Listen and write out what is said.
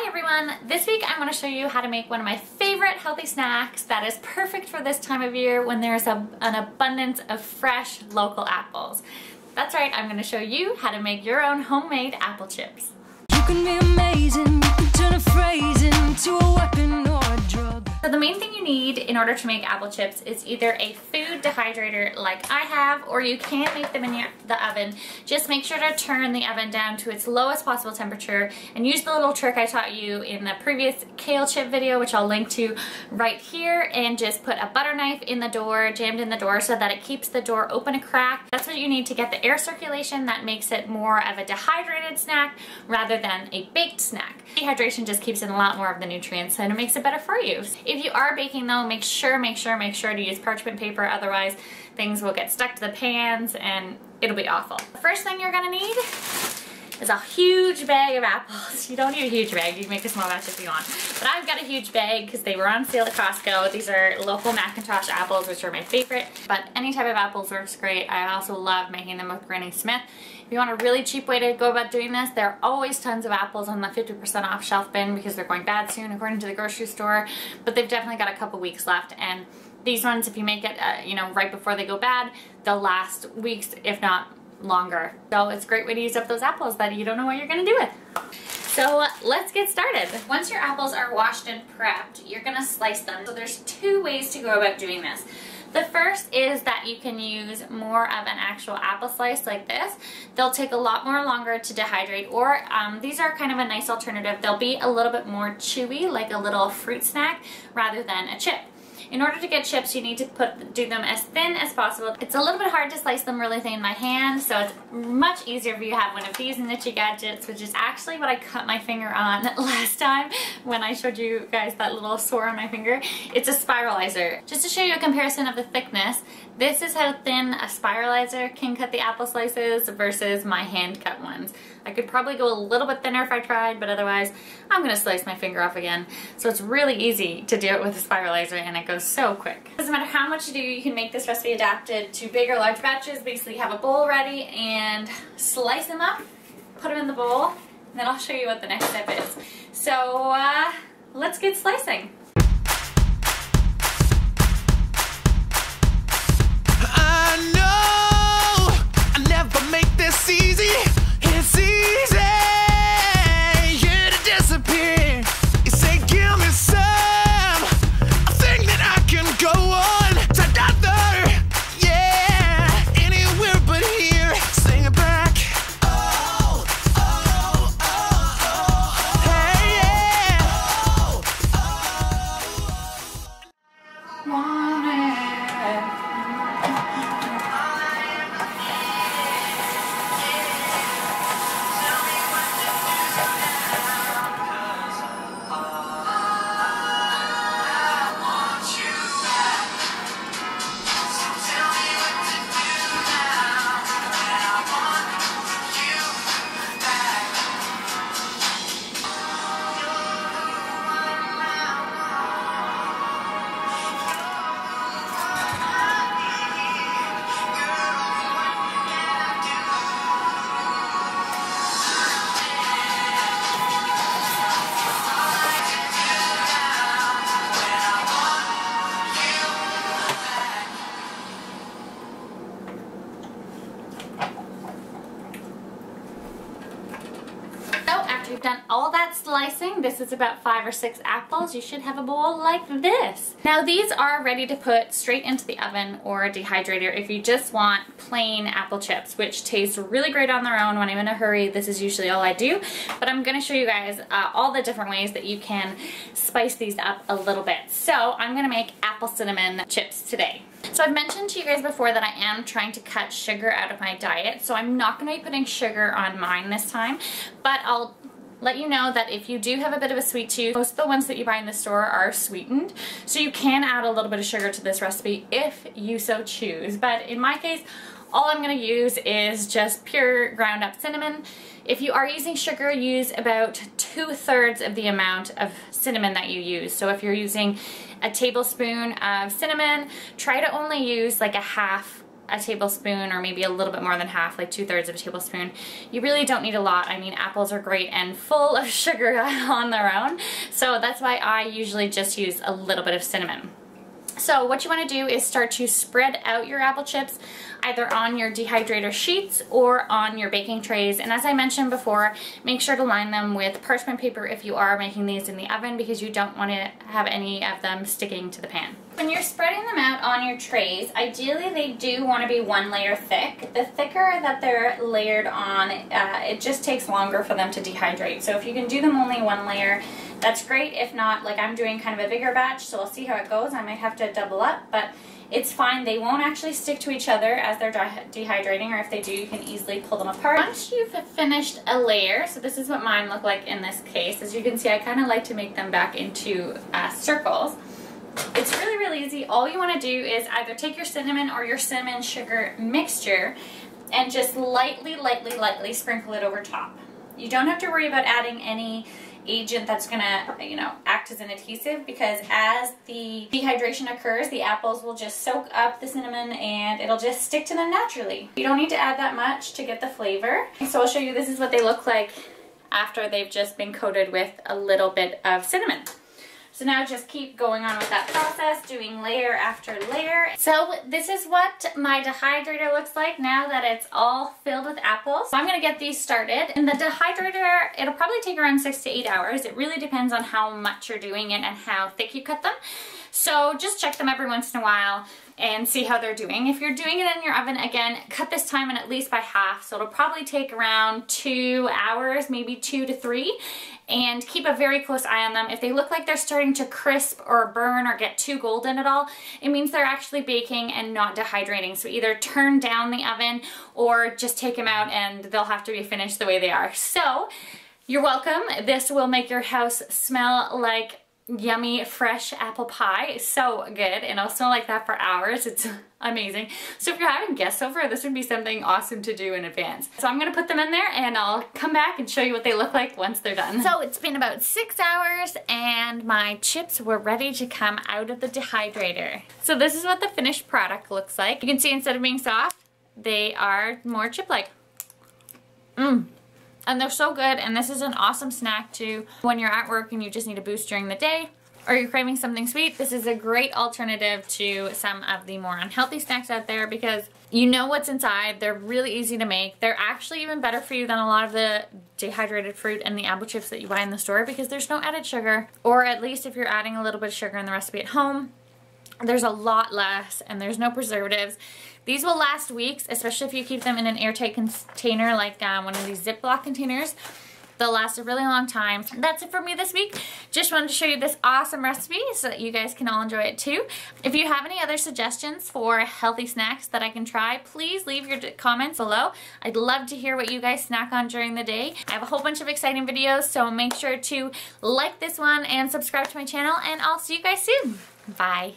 Hi everyone! This week I'm going to show you how to make one of my favorite healthy snacks that is perfect for this time of year when there's an abundance of fresh local apples. That's right, I'm going to show you how to make your own homemade apple chips. You can be amazing, you can turn a phrase into a weapon or a drug. So the main thing you need in order to make apple chips is either a food dehydrator like I have, or you can make them in the oven. Just make sure to turn the oven down to its lowest possible temperature and use the little trick I taught you in the previous kale chip video, which I'll link to right here, and just put a butter knife in the door, jammed in the door, so that it keeps the door open a crack. That's what you need to get the air circulation that makes it more of a dehydrated snack rather than a baked snack. Dehydration just keeps in a lot more of the nutrients and it makes it better for you. If you are baking though, make sure to use parchment paper, otherwise things will get stuck to the pans and it'll be awful. The first thing you're gonna need is a huge bag of apples. You don't need a huge bag, you can make a small batch if you want. But I've got a huge bag because they were on sale at Costco. These are local Macintosh apples, which are my favorite, but any type of apples works great. I also love making them with Granny Smith. If you want a really cheap way to go about doing this, there are always tons of apples on the 50% off shelf bin because they're going bad soon according to the grocery store, but they've definitely got a couple weeks left, and these ones, if you make it right before they go bad, they'll last weeks, if not longer. So it's a great way to use up those apples that you don't know what you're gonna do with. So let's get started. Once your apples are washed and prepped, you're gonna slice them. So there's two ways to go about doing this. The first is that you can use more of an actual apple slice like this. They'll take a lot more longer to dehydrate, or these are kind of a nice alternative. They'll be a little bit more chewy, like a little fruit snack, rather than a chip. In order to get chips, you need to do them as thin as possible. It's a little bit hard to slice them really thin in my hand, so it's much easier if you have one of these Nitty Gadgets, which is actually what I cut my finger on last time when I showed you guys that little sore on my finger. It's a spiralizer. Just to show you a comparison of the thickness, this is how thin a spiralizer can cut the apple slices versus my hand cut ones. I could probably go a little bit thinner if I tried, but otherwise I'm gonna slice my finger off again. So it's really easy to do it with a spiralizer and it goes so quick. Doesn't matter how much you do, you can make this recipe adapted to big or large batches. Basically have a bowl ready and slice them up, put them in the bowl, and then I'll show you what the next step is. So let's get slicing. I know I never make this easy. It's easy, yeah, to disappear. You say, give me some, a thing that I can go on together, yeah, anywhere but here. Sing it back. Oh, oh, oh, oh, hey, yeah. Oh, After you've done all that slicing, this is about 5 or 6 apples, you should have a bowl like this. Now these are ready to put straight into the oven or a dehydrator if you just want plain apple chips, which taste really great on their own. When I'm in a hurry, this is usually all I do, but I'm going to show you guys all the different ways that you can spice these up a little bit. So I'm going to make apple cinnamon chips today. So I've mentioned to you guys before that I am trying to cut sugar out of my diet, so I'm not going to be putting sugar on mine this time, but I'll let you know that if you do have a bit of a sweet tooth, most of the ones that you buy in the store are sweetened, so you can add a little bit of sugar to this recipe if you so choose. But in my case, all I'm going to use is just pure ground up cinnamon. If you are using sugar, use about 2/3 of the amount of cinnamon that you use. So if you're using a tablespoon of cinnamon, try to only use like a half a tablespoon, or maybe a little bit more than half, like 2/3 of a tablespoon. You really don't need a lot. I mean, apples are great and full of sugar on their own, so that's why I usually just use a little bit of cinnamon. So what you want to do is start to spread out your apple chips either on your dehydrator sheets or on your baking trays. And as I mentioned before, make sure to line them with parchment paper if you are making these in the oven, because you don't want to have any of them sticking to the pan. When you're spreading them out on your trays, ideally they do want to be 1 layer thick. The thicker that they're layered on, it just takes longer for them to dehydrate. So if you can do them only 1 layer, that's great. If not, like I'm doing kind of a bigger batch, so we'll see how it goes. I might have to double up, but it's fine. They won't actually stick to each other as they're dehydrating, or if they do, you can easily pull them apart. Once you've finished a layer, so this is what mine look like in this case. As you can see, I kind of like to make them back into circles. It's really, really easy. All you want to do is either take your cinnamon or your cinnamon sugar mixture and just lightly sprinkle it over top. You don't have to worry about adding any agent that's gonna, you know, act as an adhesive, because as the dehydration occurs, the apples will just soak up the cinnamon and it'll just stick to them naturally. You don't need to add that much to get the flavor. So I'll show you, this is what they look like after they've just been coated with a little bit of cinnamon. So now just keep going on with that process, doing layer after layer. So this is what my dehydrator looks like now that it's all filled with apples. So I'm gonna get these started. In the dehydrator, it'll probably take around 6 to 8 hours. It really depends on how much you're doing it and how thick you cut them. So just check them every once in a while and see how they're doing. If you're doing it in your oven, again, cut this time in at least by half. So it'll probably take around 2 hours, maybe 2 to 3. And keep a very close eye on them. If they look like they're starting to crisp or burn or get too golden at all, it means they're actually baking and not dehydrating. So either turn down the oven or just take them out and they'll have to be finished the way they are. So you're welcome. This will make your house smell like yummy fresh apple pie. So good, and it'll smell like that for hours. It's amazing. So if you're having guests over, this would be something awesome to do in advance. So I'm gonna put them in there and I'll come back and show you what they look like once they're done. So it's been about 6 hours and my chips were ready to come out of the dehydrator. So this is what the finished product looks like. You can see instead of being soft, they are more chip-like. And they're so good, and this is an awesome snack too when you're at work and you just need a boost during the day, or you're craving something sweet. This is a great alternative to some of the more unhealthy snacks out there, because you know what's inside. They're really easy to make. They're actually even better for you than a lot of the dehydrated fruit and the apple chips that you buy in the store, because there's no added sugar, or at least if you're adding a little bit of sugar in the recipe at home, there's a lot less, and there's no preservatives. These will last weeks, especially if you keep them in an airtight container like one of these Ziploc containers. They'll last a really long time. That's it for me this week. Just wanted to show you this awesome recipe so that you guys can all enjoy it too. If you have any other suggestions for healthy snacks that I can try, please leave your comments below. I'd love to hear what you guys snack on during the day. I have a whole bunch of exciting videos, so make sure to like this one and subscribe to my channel, and I'll see you guys soon. Bye.